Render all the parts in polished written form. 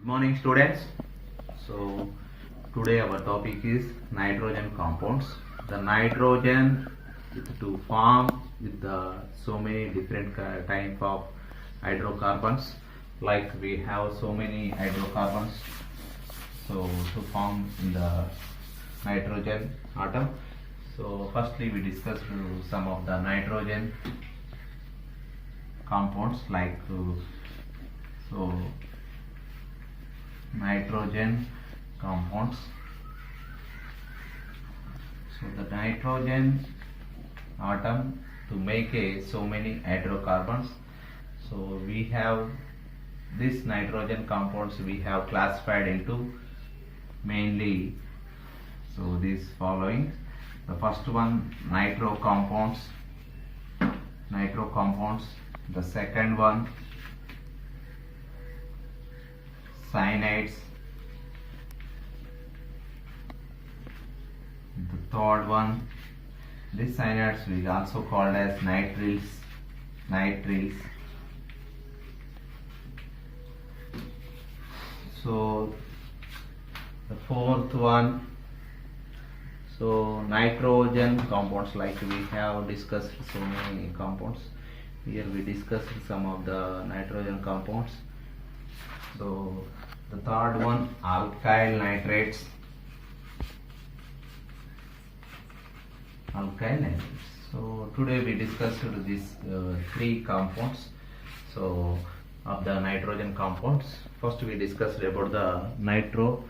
Morning students. So today our topic is nitrogen compounds. The nitrogen to form with the so many different type of hydrocarbons, like we have so many hydrocarbons, so to form in the nitrogen atom. So firstly we discussed some of the nitrogen compounds like so nitrogen compounds. So the nitrogen atom to make so many hydrocarbons. So we have this nitrogen compounds we have classified into mainly these following. The first one nitro compounds. The second one cyanides. The third one, these cyanides we also called as nitriles. So the fourth one, so nitrogen compounds, like we have discussed so many compounds. Here we discussed some of the nitrogen compounds. So the third one alkyl nitrates. So today we discussed these three compounds of the nitrogen compounds. First we discussed about the nitro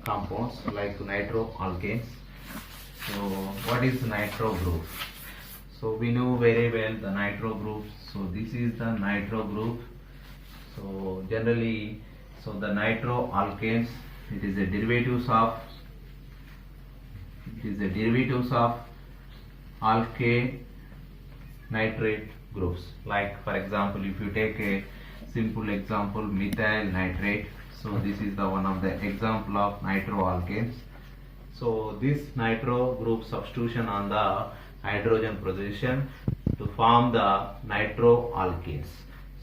compounds like nitroalkanes. So what is nitro group? So we know very well the nitro group. So this is the nitro group. So generally, so the nitroalkanes, it is a derivatives of alkane nitrate groups. Like for example, if you take a simple example, methyl nitrate. So this is the one of the example of nitroalkanes. So this nitro group substitution on the hydrogen position to form the nitroalkanes.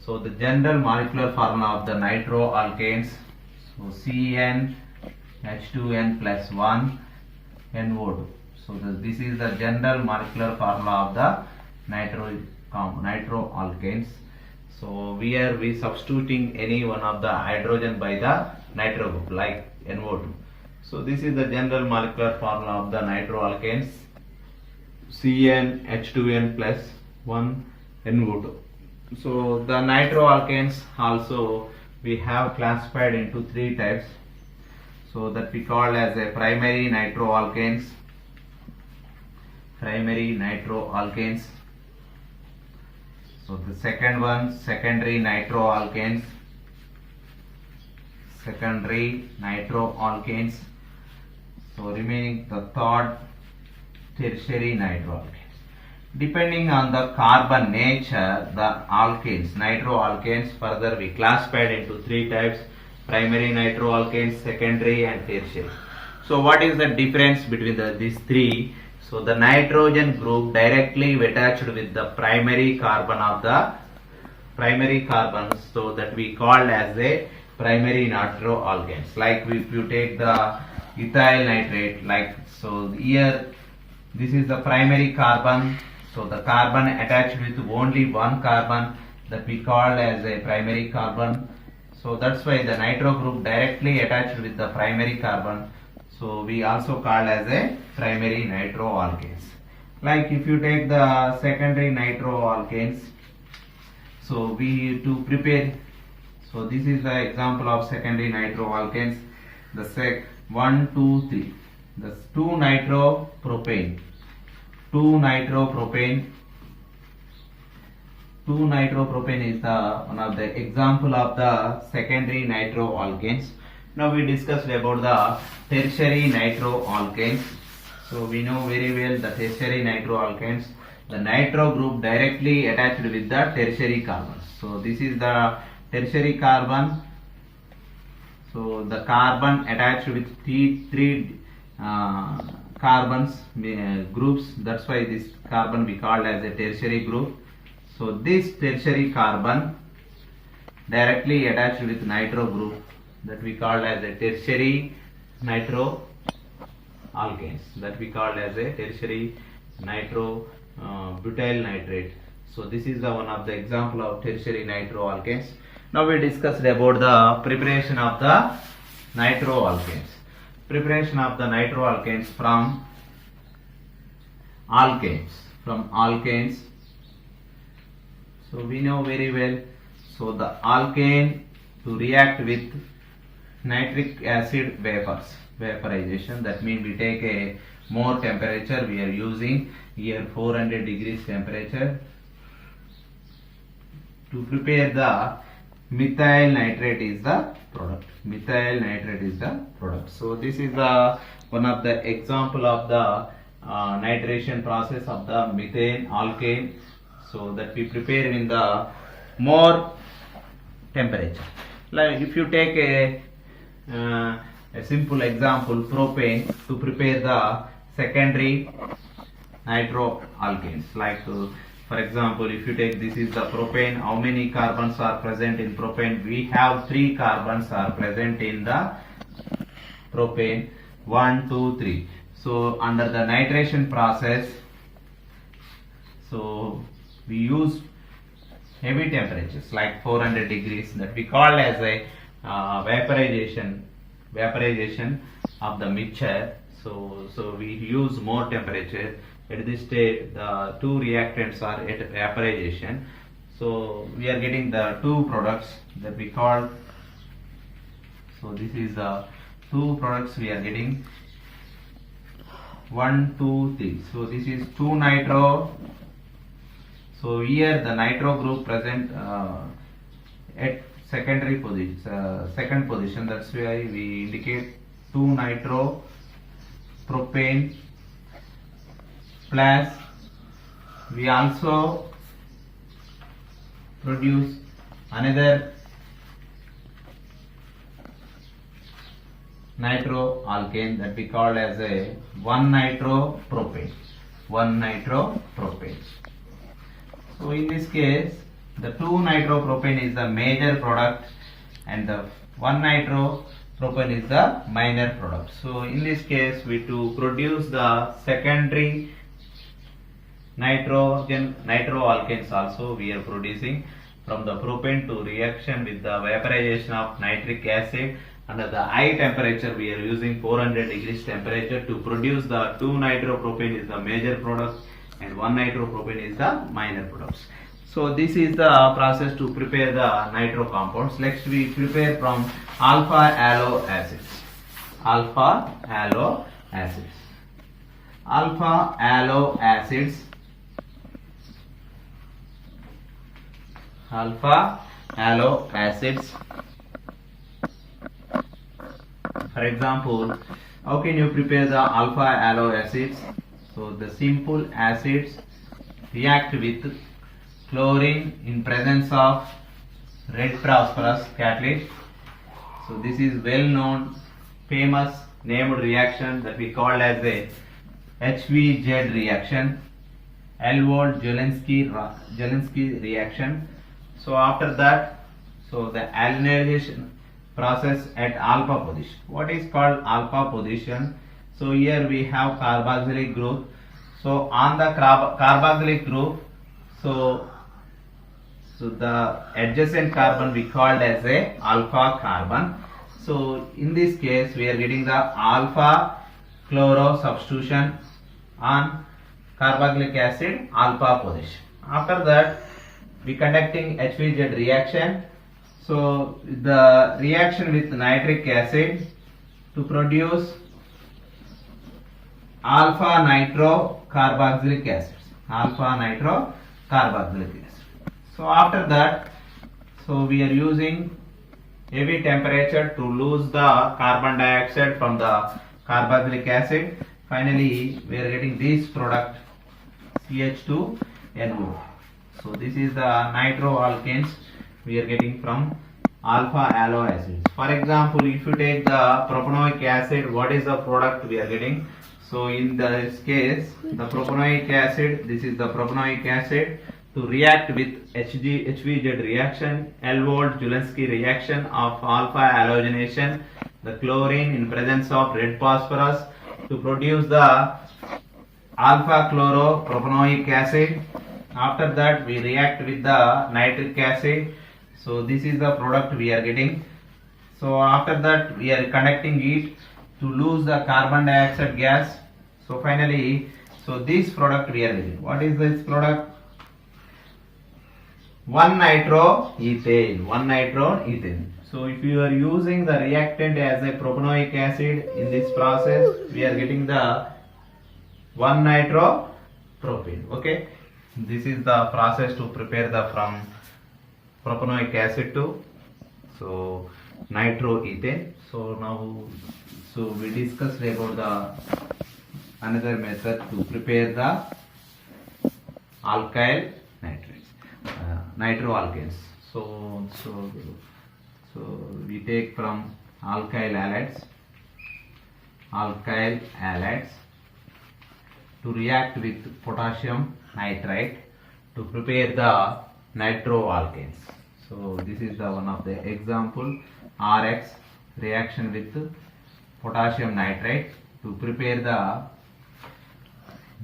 So the general molecular formula of the nitroalkanes, so CnH2n plus 1 NO2. So this is the general molecular formula of the nitroalkanes. So here we substituting any one of the hydrogen by the nitro group like NO2. So this is the general molecular formula of the nitroalkanes, CnH2n plus 1 NO2. So the nitroalkanes also we have classified into three types. So that we call as a primary nitroalkanes. So the second one secondary nitroalkanes. So remaining the third tertiary nitroalkanes. Depending on the carbon nature, the nitroalkanes further we classified into three types: primary nitroalkanes, secondary and tertiary. So what is the difference between these three? So the nitrogen group directly attached with the primary carbon, so that we called as a primary nitroalkanes. Like if you take the ethyl nitrate, like so here this is the primary carbon. So the carbon attached with only one carbon, that we called as a primary carbon. So that's why the nitro group directly attached with the primary carbon. So we also called as a primary nitroalkanes. Like if you take the secondary nitroalkanes, so we to prepare. So this is the example of secondary nitroalkanes. The 1, 2, 3. The 2 nitropropane. 2-nitropropane is the one of the example of the secondary nitroalkanes. Now we discussed about the tertiary nitroalkanes. So we know very well the tertiary nitroalkanes. The nitro group directly attached with the tertiary carbons. So this is the tertiary carbon. So the carbon attached with three carbons groups. That's why this carbon we called as a tertiary group. So this tertiary carbon directly attached with nitro group, that we call as a tertiary nitro alkanes, that we call as a tertiary nitro butyl nitrate. So this is the one of the example of tertiary nitro alkanes. Now we discussed about the preparation of the nitro alkanes. Preparation of the nitro alkanes from alkanes. So we know very well. So the alkane to react with nitric acid vaporization. That means we take a more temperature. We are using here 400 degrees temperature to prepare the methyl nitrate is the product. So this is one of the example of the nitration process of the methane alkane. So that we prepare in the more temperature. Like if you take a simple example, propane, to prepare the secondary nitro alkanes. Like for example, if you take, this is the propane, how many carbons are present in propane? We have 3 carbons are present in the propane, 1, 2, 3. So under the nitration process, so we use heavy temperatures like 400 degrees, that we call as a vaporization of the mixture. So we use more temperature. At this stage, the two reactants are at vaporization. So we are getting the two products that we call. So this is the two products we are getting. 1, 2, 3. So this is 2 nitro. So here the nitro group present at secondary position, second position. That's why we indicate 2 nitro propane plus we also produce another nitro alkane, that we call as a 1 nitro propane. So in this case, the 2 nitropropane is the major product and the 1 nitropropane is the minor product. So in this case, we to produce the secondary nitro alkanes also we are producing from the propane to reaction with the vaporization of nitric acid. Under the high temperature, we are using 400 degrees temperature to produce the 2 nitropropane is the major product and 1 nitropropane is the minor products. So this is the process to prepare the nitro compounds. Next we prepare from alpha halo acids. Alpha halo acids. For example, how can you prepare the alpha halo acids? So the simple acids react with chlorine in presence of red phosphorus catalyst. So this is well known, famous named reaction that we call as a HVZ reaction, Helmholtz-Zielinski reaction. So after that, so the alkylation process at alpha position. What is called alpha position? So here we have carboxylic group. So on the carboxylic group, so the adjacent carbon we called as a alpha carbon. So in this case, we are getting the alpha chloro substitution on carboxylic acid alpha position. After that, we conducting HVZ reaction. So the reaction with nitric acid to produce alpha nitrocarboxylic acids. So after that, so we are using heavy temperature to lose the carbon dioxide from the carboxylic acid. Finally, we are getting this product CH2NO. So this is the nitro alkanes we are getting from alpha halo acids. For example, if you take the propanoic acid, what is the product we are getting? So in this case, the propanoic acid, this is the propanoic acid. to react with HVZ reaction, Elwold-Zielinski reaction of alpha halogenation, the chlorine in presence of red phosphorus to produce the alpha chloropropanoic acid. After that we react with the nitric acid. So this is the product we are getting. So after that we are conducting it to lose the carbon dioxide gas. So finally, so this product we are getting. What is this product? 1-nitroethane. 1-nitroethane. So if you are using the reactant as a propanoic acid in this process, we are getting the 1-nitropropane. Okay. This is the process to prepare the from propanoic acid to so nitroethane. So now so we discussed about the another method to prepare the alkyl nitrates, nitroalkanes. So we take from alkyl halides to react with potassium nitrite to prepare the nitroalkanes. So this is the one of the example, RX reaction with potassium nitrite to prepare the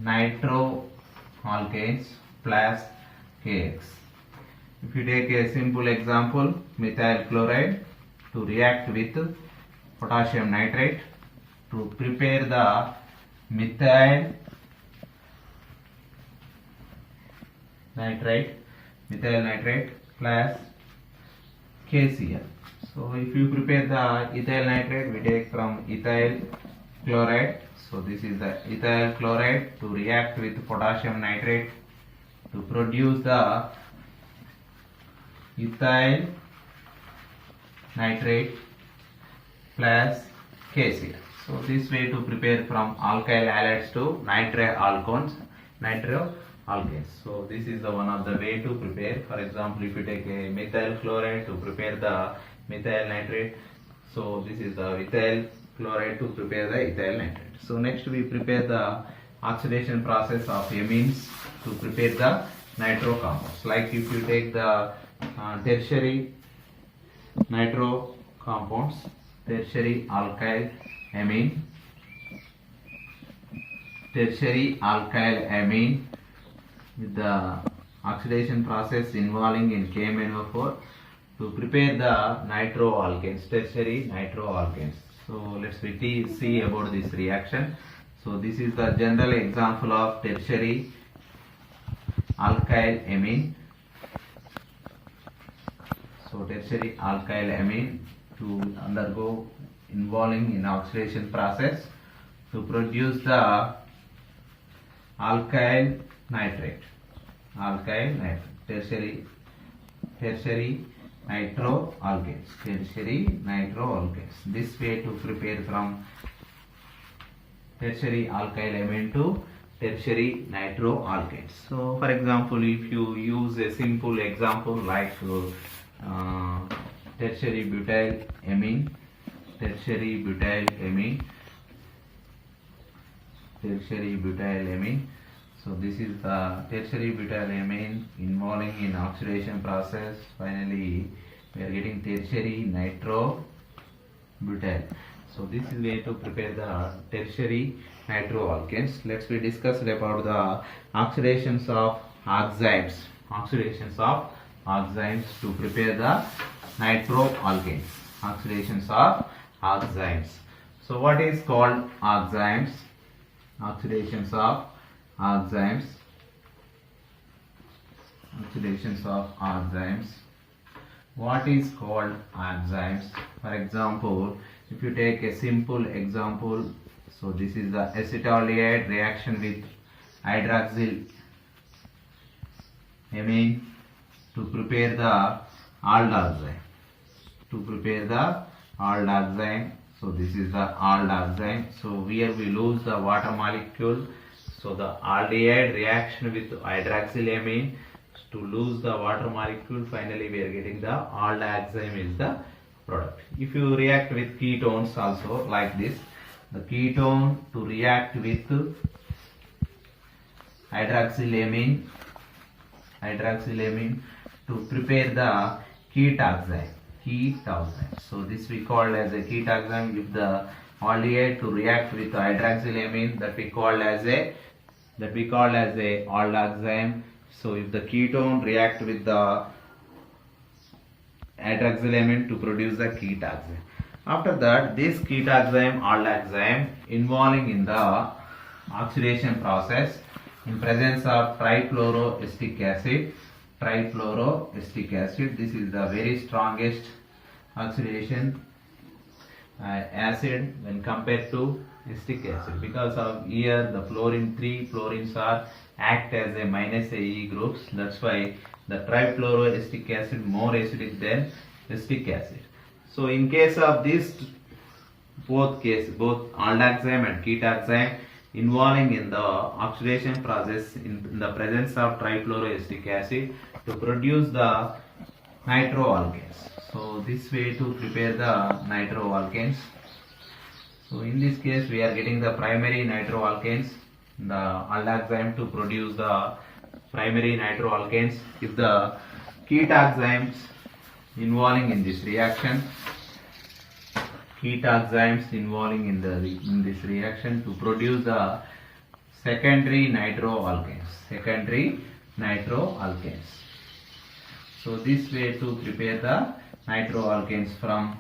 nitroalkanes plus KX. If you take a simple example, methyl chloride to react with potassium nitrate to prepare the methyl nitrate plus KCl. So if you prepare the ethyl nitrate, we take from ethyl chloride. So this is the ethyl chloride to react with potassium nitrate to produce the ethyl nitrate plus KCl. So this way to prepare from alkyl halides to nitroalkanes. So this is the one of the way to prepare. For example, if you take a methyl chloride to prepare the methyl nitrate, so this is the ethyl chloride to prepare the ethyl nitrate. So next we prepare the oxidation process of amines to prepare the nitro compounds. Like if you take the tertiary nitro compounds, tertiary alkyl amine with the oxidation process involving in KMnO4 to prepare the nitroalkanes, tertiary nitroalkanes. So let's see about this reaction. So this is the general example of tertiary alkyl amine. So tertiary alkyl amine to undergo involving in oxidation process to produce the alkyl nitrate, tertiary nitroalkanes. This way to prepare from tertiary alkyl amine to tertiary nitroalkanes. So for example, if you use a simple example like tertiary butyl amine. So this is the tertiary butyl amine involving in oxidation process. Finally, we are getting tertiary nitrobutyl. So this is way to prepare the tertiary nitroalkanes. Let's we discuss about the oxidations of oxides. To prepare the nitroalkanes. Oxidations of oxides. So what is called oxides? Oxidations of oxides. What is called oxides? For example, if you take a simple example, so this is the acetaldehyde reaction with hydroxyl amine to prepare the aldoxide. So this is the aldoxide. So here we lose the water molecule. So the aldehyde reaction with hydroxylamine to lose the water molecule. Finally, we are getting the aldoxide is the product. If you react with ketones also like this, the ketone to react with hydroxylamine hydroxylamine to prepare the ketoxide. So this we call as a ketoxide. If the aldehyde to react with the hydroxylamine, that we call as a aldoxime. So if the ketone react with the hydroxylamine to produce the ketoxide. After that, this ketoxime, aldoxime involving in the oxidation process in presence of trifluoroacetic acid. This is the very strongest oxidation acid when compared to acetic acid, because of here the three fluorines are act as a minus AE groups. That's why the trifluoroacetic acid more acidic than acetic acid. So in case of this both aldoxime and ketoxime involving in the oxidation process in the presence of trifluoroacetic acid to produce the nitroalkanes. So this way to prepare the nitroalkanes. So in this case we are getting the primary nitroalkanes, the aldoxime to produce the primary nitroalkanes. If the ketoximes involving in this reaction, to produce the secondary nitroalkanes. So this way to prepare the nitroalkanes from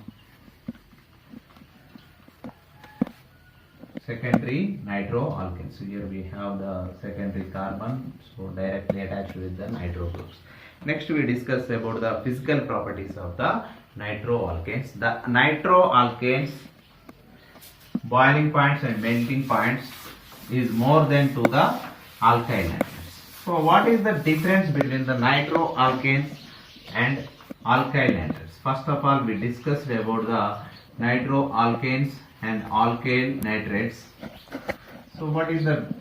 secondary nitroalkanes. So here we have the secondary carbon, so directly attached with the nitro groups. Next we discuss about the physical properties of the nitroalkanes. The nitroalkanes boiling points and melting points is more than to the alkyl nitrates. So what is the difference between the nitroalkanes and alkyl nitrates? First of all, we discussed about the nitroalkanes and alkyl nitrates. So what is the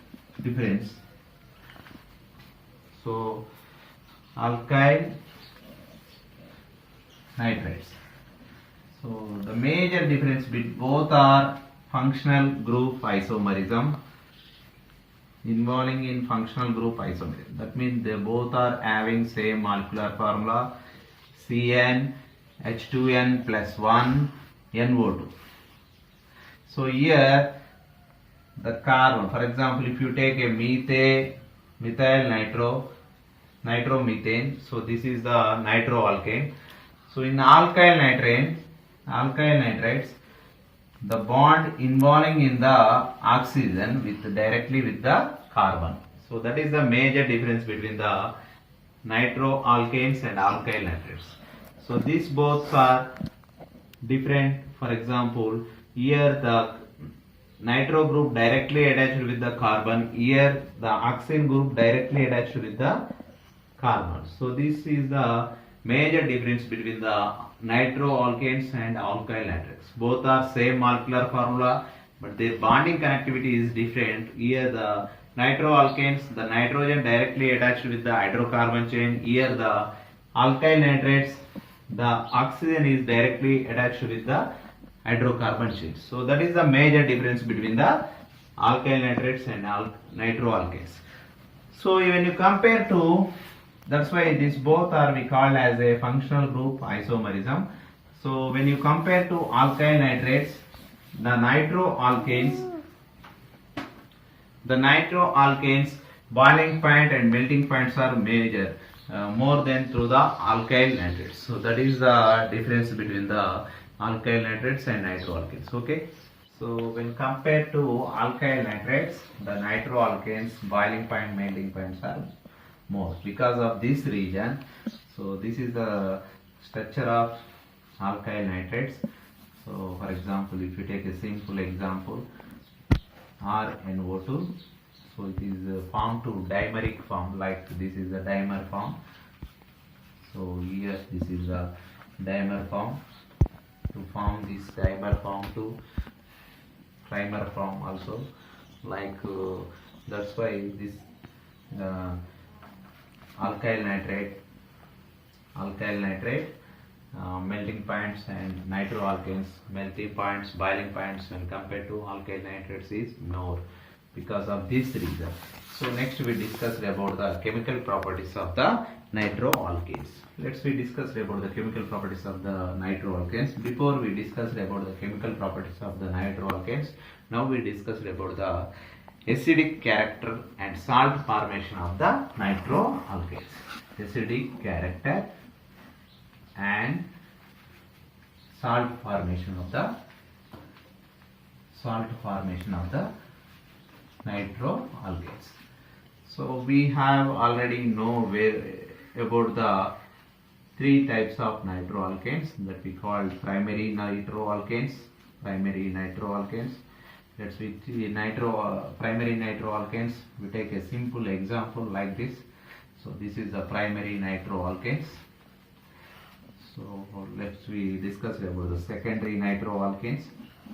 difference? So alkyl nitrates. So the major difference between both are functional group isomerism, involving in functional group isomerism. That means they both are having same molecular formula, CN H2N plus 1 NO2. So here the carbon, for example, if you take a methyl nitromethane, so this is the nitroalkane. So in alkyl nitrates, the bond involving in the oxygen directly with the carbon. So that is the major difference between the nitroalkanes and alkyl nitrates. So these both are different. For example, here the nitro group directly attached with the carbon, here the oxygen group directly attached with the carbon. So this is the major difference between the nitroalkanes and alkyl nitrates. Both are same molecular formula, but their bonding connectivity is different. Here the nitroalkanes, the nitrogen directly attached with the hydrocarbon chain. Here the alkyl nitrates, the oxygen is directly attached with the hydrocarbon chain. So that is the major difference between the alkyl nitrates and nitroalkanes. So when you compare to, that's why these both are we call as a functional group isomerism. So when you compare to alkyl nitrates, the nitroalkanes boiling point and melting points are major, more than to the alkyl nitrates. So that is the difference between the alkyl nitrates and nitroalkanes. Okay. So when compared to alkyl nitrates, the nitroalkanes boiling point, melting points are more because of this region. So this is the structure of alkyl nitrates. So for example, if you take a simple example, RNO2, so it is formed to dimeric form, like this is the dimer form. So here this is the dimer form. To form this dimer form to trimer form also, like that's why this alkyl nitrate melting points and nitroalkanes melting points, boiling points when compared to alkyl nitrates is more because of this reason. So next we discussed about the chemical properties of the nitroalkanes. Let's we discuss about the chemical properties of the nitroalkanes. Before we discussed about the chemical properties of the nitroalkanes, now we discussed about the acidic character and salt formation of the nitroalkanes. Acidic character and salt formation of the nitroalkanes. So we have already know about the three types of nitroalkanes that we call primary nitroalkanes. Let's see primary nitroalkanes. We take a simple example like this. So this is the primary nitroalkanes. So let's we discuss about the secondary nitroalkanes.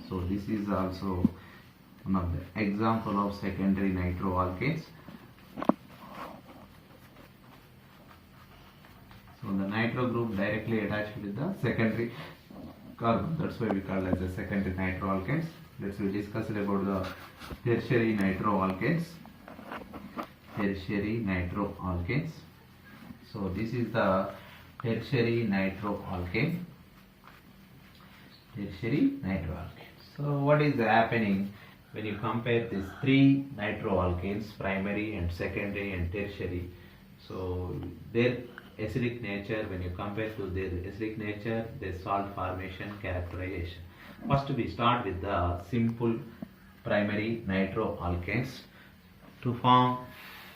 So this is also one of the example of secondary nitroalkanes. So the nitro group directly attached with the secondary carbon. That's why we call it as the secondary nitroalkanes. Let's we discuss about the tertiary nitroalkanes. So this is the tertiary nitroalkane. So what is happening when you compare these three nitroalkanes, primary and secondary and tertiary? So their acidic nature, when you compare to their acidic nature, their salt formation, characterization. First we start with the simple primary nitroalkanes. To form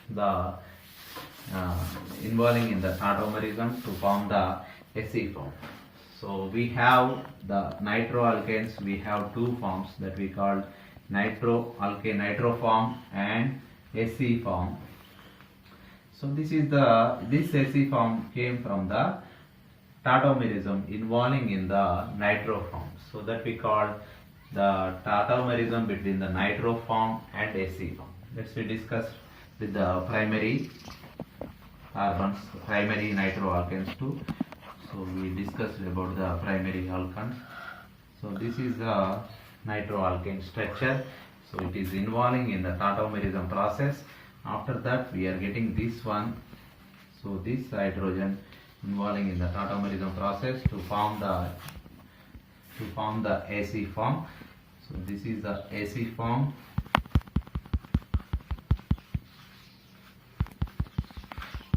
the involving in the tautomerism to form the Sc form. So we have the nitroalkanes, we have two forms that we call nitro form and Sc form. So this Sc form came from the tautomerism involving in the nitro form. So that we call the tautomerism between the nitro form and Sc form. Let's discuss with the primary carbons, primary nitroalkanes too. So we discussed about the primary alkanes. So this is the nitroalkane structure. So it is involving in the tautomerism process. After that we are getting this one. So this hydrogen involving in the tautomerism process to form the Ac form. So this is the Ac form.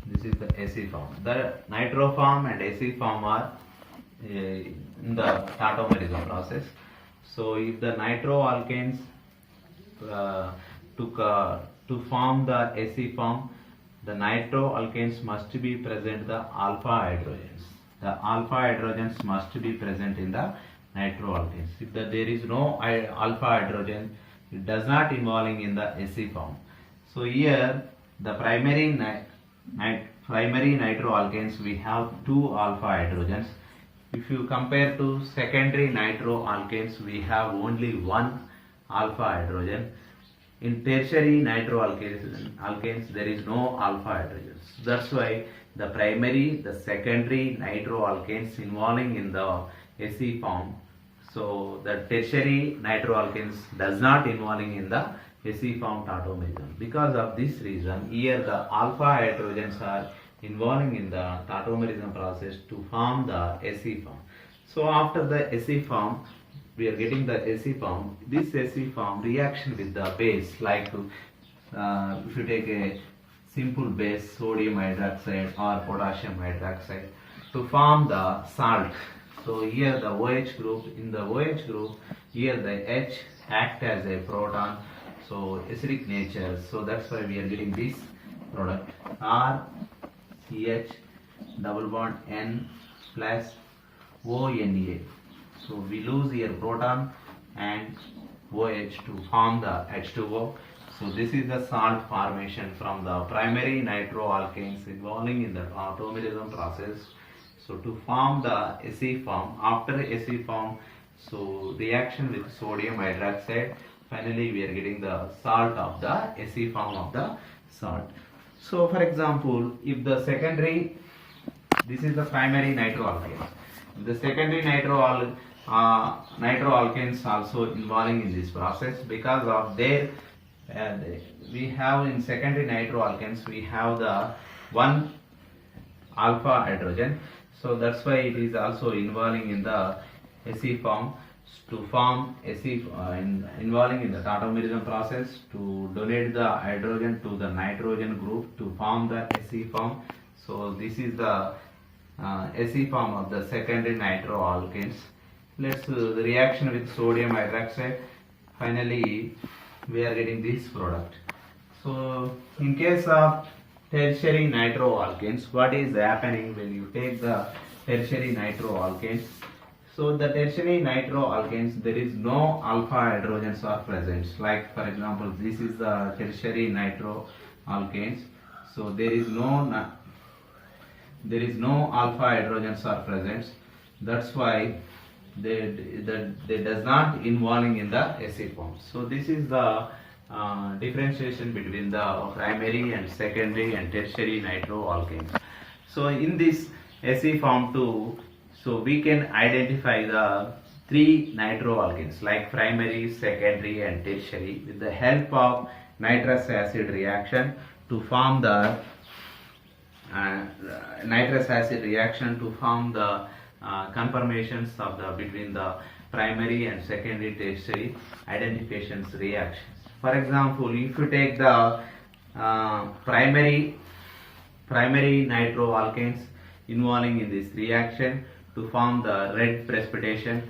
This is the Ac form. The nitro form and Ac form are in the tautomerism process. So if the nitroalkanes to form the Ac form, the nitroalkanes must be present the alpha hydrogens. The alpha hydrogens must be present in the nitroalkanes. If there is no alpha hydrogen, it does not involving in the Ac form. So here the primary nitroalkanes, we have two alpha hydrogens. If you compare to secondary nitroalkanes, we have only one alpha hydrogen. In tertiary nitroalkanes, there is no alpha hydrogens. That's why the primary, the secondary nitroalkanes involving in the Ac form. So the tertiary nitroalkanes does not involving in the Ac form tautomerism. Because of this reason, here the alpha hydrogens are involving in the tautomerism process to form the Ac form. So after the Ac form, we are getting the Ac form. This Ac form reaction with the base, like if you take a simple base, sodium hydroxide or potassium hydroxide, to form the salt. So here the OH group, in the OH group, here the H act as a proton. So acidic nature. So that's why we are getting this product RCH double bond N plus ONA. So we lose here proton and OH to form the H2O. So this is the salt formation from the primary nitroalkanes involving in the tautomerism process. So to form the Ac form, after Ac form, so reaction with sodium hydroxide, finally we are getting the salt of the Ac form of the salt. So for example, if the secondary, this is the primary nitroalkane. The secondary nitroalkanes also involving in this process because of their And we have in secondary nitroalkanes we have the one alpha hydrogen, so that's why it is also involving in the Se form to form Se involving in the tautomerism process to donate the hydrogen to the nitrogen group to form the Se form. So this is the Se form of the secondary nitroalkanes. Let's the reaction with sodium hydroxide. Finally, we are getting this product. So in case of tertiary nitroalkanes, what is happening when you take the tertiary nitroalkanes? So the tertiary nitroalkanes, there is no alpha hydrogens are present. Like for example, this is the tertiary nitroalkanes. So there is no alpha hydrogens are present. That's why they does not involving in the Se form. So this is the differentiation between the primary and secondary and tertiary nitroalkanes. So in this Se form too, so we can identify the three nitroalkanes like primary, secondary and tertiary with the help of nitrous acid reaction to form the conformations of the between the primary and secondary tertiary identifications reactions. For example, if you take the primary nitroalkanes involving in this reaction to form the red precipitation,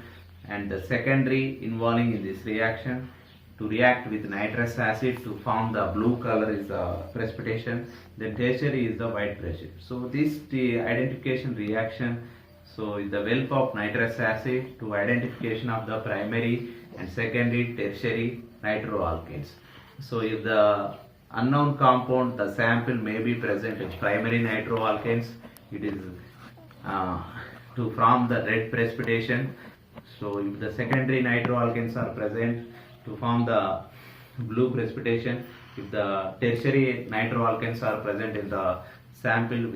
and the secondary involving in this reaction to react with nitrous acid to form the blue color is the precipitation, then tertiary is the white precipitation. So this the identification reaction, so with the help of nitrous acid to identification of the primary and secondary tertiary nitroalkanes. So if the unknown compound, the sample may be present in primary nitroalkanes, it is to form the red precipitation. So if the secondary nitroalkanes are present to form the blue precipitation, if the tertiary nitroalkanes are present in the sample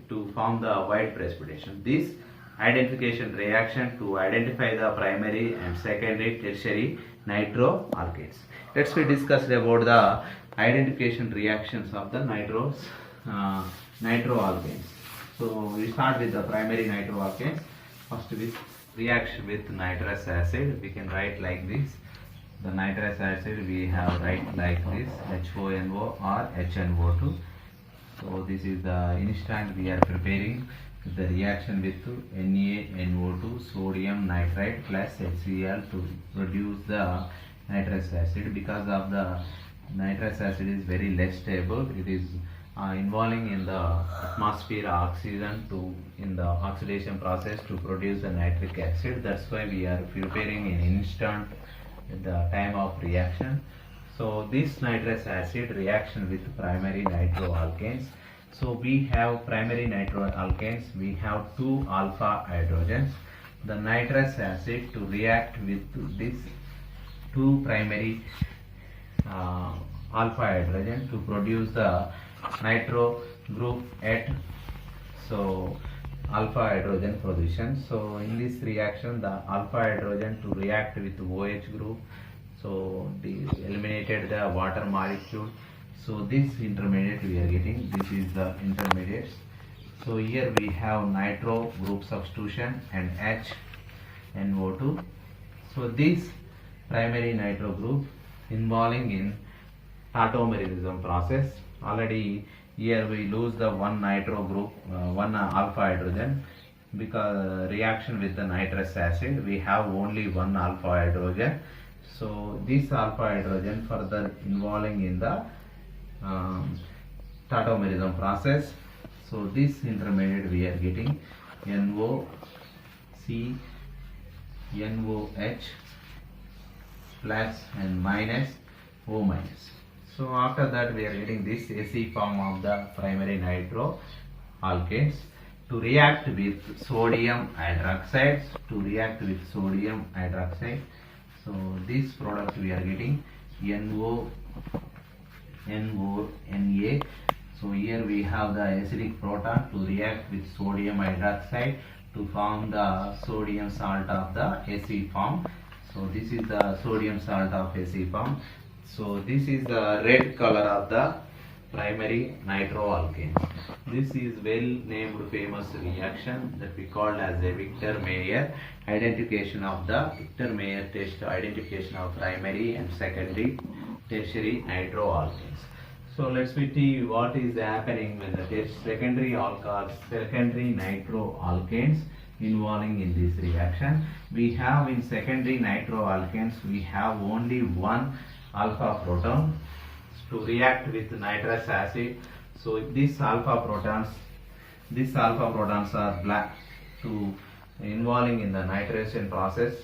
to form the white precipitation. This identification reaction to identify the primary and secondary tertiary nitroalkanes. Let's we discuss about the identification reactions of the nitroalkanes. So we start with the primary nitroalkanes. First with reaction with nitrous acid, we can write like this. The nitrous acid we have write like this, HONO or HNO2. So this is the instant we are preparing the reaction with NaNO2 sodium nitrite plus HCl to produce the nitrous acid. Because of the nitrous acid is very less stable, it is involving in the atmosphere oxygen to in the oxidation process to produce the nitric acid. That's why we are preparing in instant at the time of reaction. So this nitrous acid reaction with primary nitroalkanes. So we have primary nitroalkanes, we have two alpha hydrogens. The nitrous acid to react with this two primary alpha hydrogen to produce the nitro group at alpha hydrogen position. So in this reaction the alpha hydrogen to react with OH group, so they eliminated the water molecule. So this intermediate we are getting, this is the intermediates. So here we have nitro group substitution and HNO2. So this primary nitro group involving in tautomerism process. Already here we lose the one nitro group, one alpha hydrogen, because reaction with the nitrous acid we have only one alpha hydrogen. So this alpha hydrogen further involving in the tautomerism process. So this intermediate we are getting NOC NOH plus and minus O minus. So after that we are getting this AC form of the primary nitroalkanes to react with sodium hydroxide, So this product we are getting NO-Na. So here we have the acidic proton to react with sodium hydroxide to form the sodium salt of the AC form. So this is the sodium salt of AC form. So this is the red color of the primary nitroalkanes. This is well named famous reaction that we call as a Victor-Mayer identification of the Victor-Mayer test identification of primary and secondary tertiary nitroalkanes. So let's see what is happening when the secondary alcohols, secondary nitroalkanes involving in this reaction. We have in secondary nitroalkanes, we have only one alpha proton to react with nitrous acid. So these alpha protons are black to involving in the nitration process.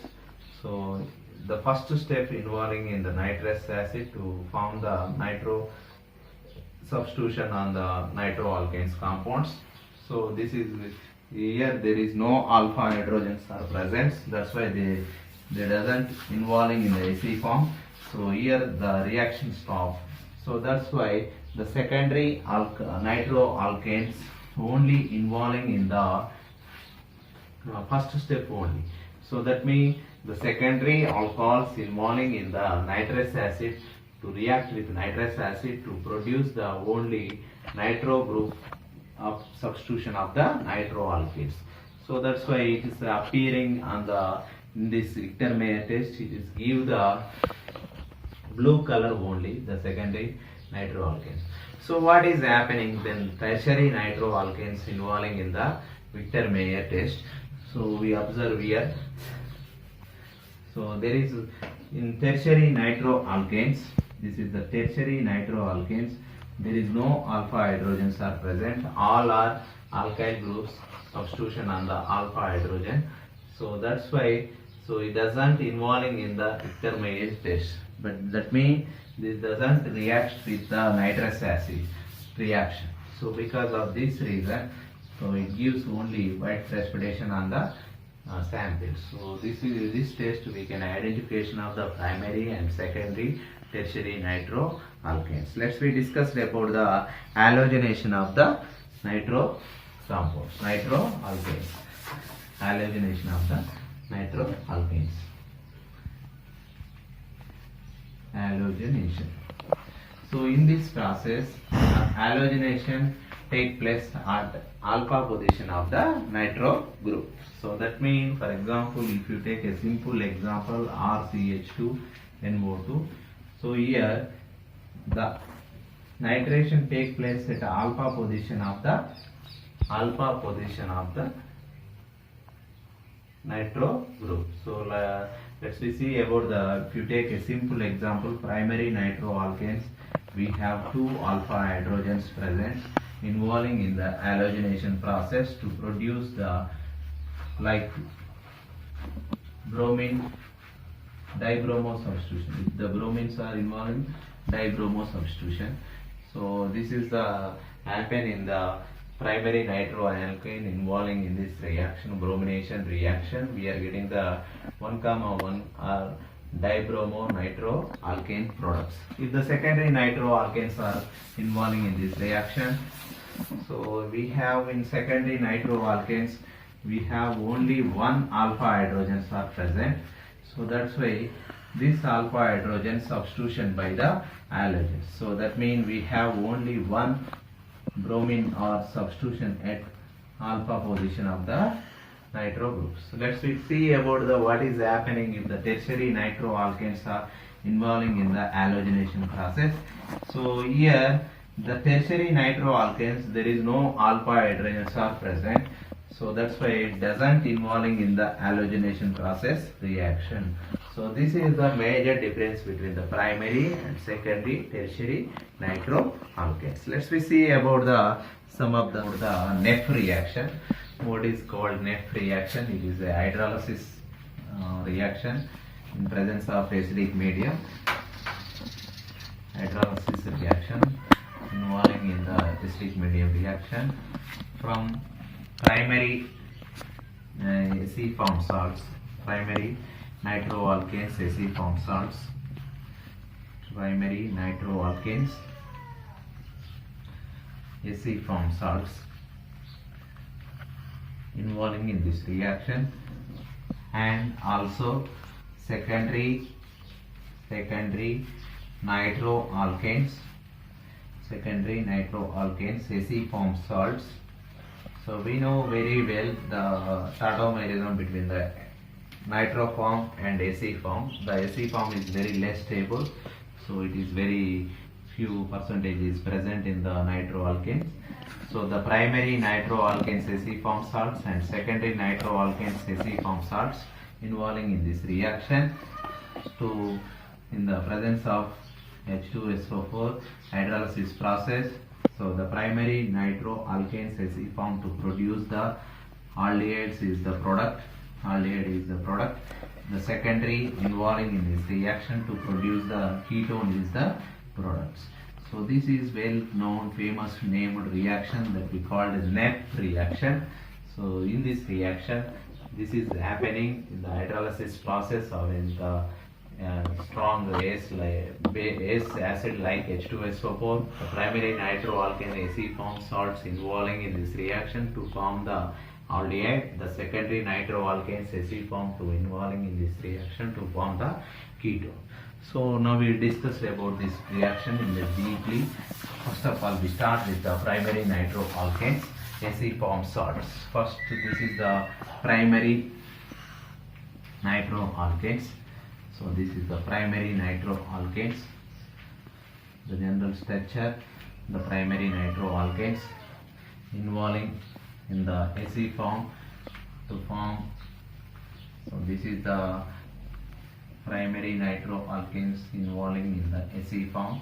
So the first step involving in the nitrous acid to form the nitro substitution on the nitroalkanes compounds. So this is here there is no alpha hydrogens are present. That's why they doesn't involving in the AC form. So here the reaction stop. So that's why the secondary nitroalkanes only involving in the first step only. So that means the secondary alcohols involving in the nitrous acid to react with nitrous acid to produce the only nitro group of substitution of the nitroalkanes. So that's why it is appearing on the in this Victor-Mayer test. It is give the blue color only, the secondary nitroalkanes. So what is happening then tertiary nitroalkanes involving in the Victor-Mayer test? So we observe here. So there is in tertiary nitroalkanes, this is the tertiary nitroalkanes, there is no alpha hydrogens are present, all are alkyl groups substitution on the alpha hydrogen. So that's why, so it doesn't involving in the Victor-Mayer test, but that means this doesn't react with the nitrous acid reaction. So because of this reason, so it gives only white precipitation on the samples. So this test we can identification of the primary and secondary tertiary nitroalkanes. Let's we discuss about the halogenation of the nitro compounds, nitroalkanes. Halogenation of the nitroalkanes. Halogenation. So in this process, halogenation take place at alpha position of the nitro group. So that means, for example, if you take a simple example RCH2NO2, so here the nitration take place at alpha position of the nitro group. So let's see about the, if you take a simple example, primary nitroalkanes, we have two alpha hydrogens present involving in the halogenation process to produce the like bromine dibromo substitution. If the bromines are involved, dibromo substitution. So this is the happen in the primary nitroalkane involving in this reaction, bromination reaction. We are getting the 1,1 are dibromo nitroalkane products. If the secondary nitroalkanes are involving in this reaction, so we have in secondary nitroalkanes we have only one alpha hydrogens are present. So that's why this alpha hydrogen substitution by the halogens. So that means we have only one bromine or substitution at alpha position of the nitro groups. So let's see about the what is happening if the tertiary nitroalkanes are involving in the halogenation process. So here the tertiary nitroalkanes, there is no alpha hydrogens are present. So that's why it doesn't involving in the halogenation process reaction. So this is the major difference between the primary and secondary tertiary nitroalkanes. Let's see about the some of the NEF reaction. What is called NEF reaction? It is a hydrolysis reaction in presence of acidic medium. Hydrolysis reaction involving in the acidic medium reaction from primary AC formed salts, primary nitroalkanes AC formed salts, primary nitroalkanes AC formed salts involving in this reaction, and also secondary nitroalkanes, secondary nitroalkanes, acid-form salts. So we know very well the tautomerism between the nitroform and acid form. The acid form is very less stable, so it is very few percentage is present in the nitroalkanes. So the primary nitroalkanes acid form salts and secondary nitroalkanes acid form salts involving in this reaction to in the presence of H2SO4 hydrolysis process. So the primary nitroalkanes acid form to produce the aldehydes is the product. Aldehyde is the product. The secondary involving in this reaction to produce the ketone is the products. So this is well known famous named reaction that we called as NEP reaction. So in this reaction, this is happening in the hydrolysis process or in the strong base acid like H2SO4. The primary nitroalkane acid form salts involving in this reaction to form the aldehyde. The secondary nitroalkanes acid form to involving in this reaction to form the ketone. So now we discuss about this reaction in the deeply. First of all, we start with the primary nitroalkanes acid form salts. First, this is the primary nitroalkanes. So this is the primary nitroalkanes. The general structure, the primary nitroalkanes involving in the acid form to form. So this is the primary nitroalkanes involving in the acid form.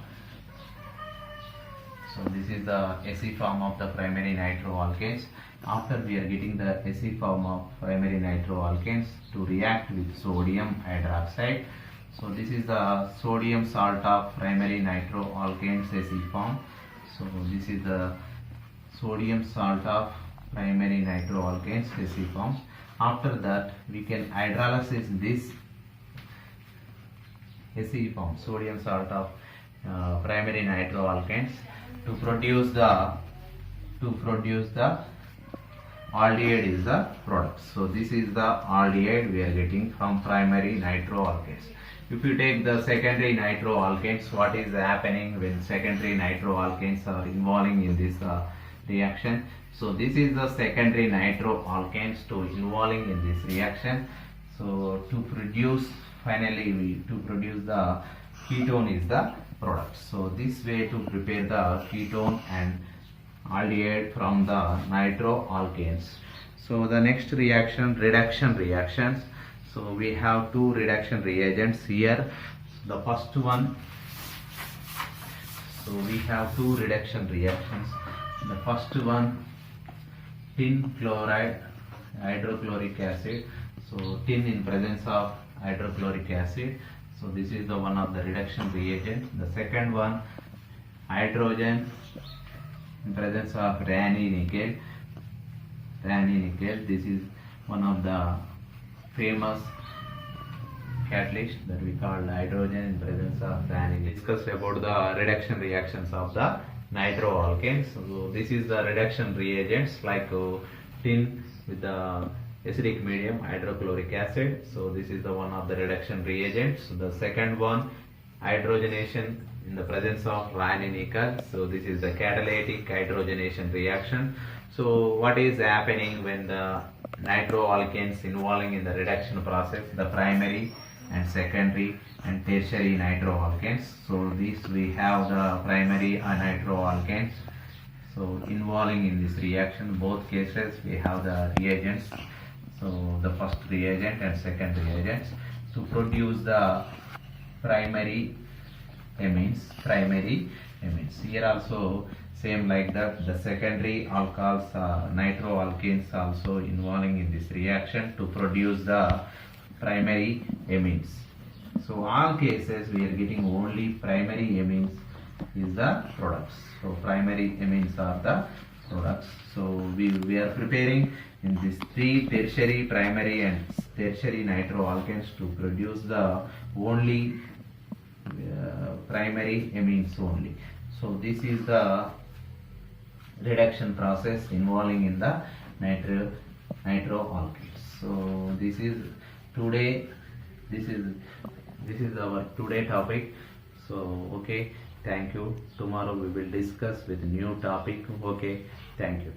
So this is the acid form of the primary nitroalkanes. After we are getting the acid form of primary nitroalkanes to react with sodium hydroxide. So this is the sodium salt of primary nitroalkanes acid form. So this is the sodium salt of primary nitroalkanes acid form. After that we can hydrolysis this acid form, sodium salt of primary nitroalkanes to produce the aldehyde is the product. So this is the aldehyde we are getting from primary nitroalkanes. If you take the secondary nitroalkanes, what is happening when secondary nitroalkanes are involving in this reaction? So this is the secondary nitroalkanes to involving in this reaction. So to produce finally to produce the ketone is the product. So this way to prepare the ketone and aldehyde from the nitroalkanes. So the next reaction, reduction reactions. So we have two reduction reagents here. The first one, so we have two reduction reactions. The first one, tin chloride hydrochloric acid. So tin in presence of hydrochloric acid. So this is the one of the reduction reagent. The second one, hydrogen in presence of Raney nickel. This is one of the famous catalyst that we call hydrogen in presence of Raney. Discuss about the reduction reactions of the nitroalkanes. So this is the reduction reagents like tin with the acidic medium hydrochloric acid. So this is the one of the reduction reagents. The second one, hydrogenation in the presence of Raney nickel. So this is the catalytic hydrogenation reaction. So what is happening when the nitroalkanes involving in the reduction process, the primary and secondary and tertiary nitroalkanes. So this we have the primary nitroalkanes. So involving in this reaction, both cases we have the reagents. So the first reagent and second reagents to produce the primary amines. Here also same like that, the secondary alcohols, nitroalkanes also involving in this reaction to produce the primary amines. So all cases we are getting only primary amines is the products. So primary amines are the products. So we are preparing in these three tertiary, primary and tertiary nitroalkanes to produce the only primary amines only. So this is the reduction process involving in the nitroalkanes. So this is today, this is our today topic. So okay, thank you. Tomorrow we will discuss with new topic. Okay, thank you.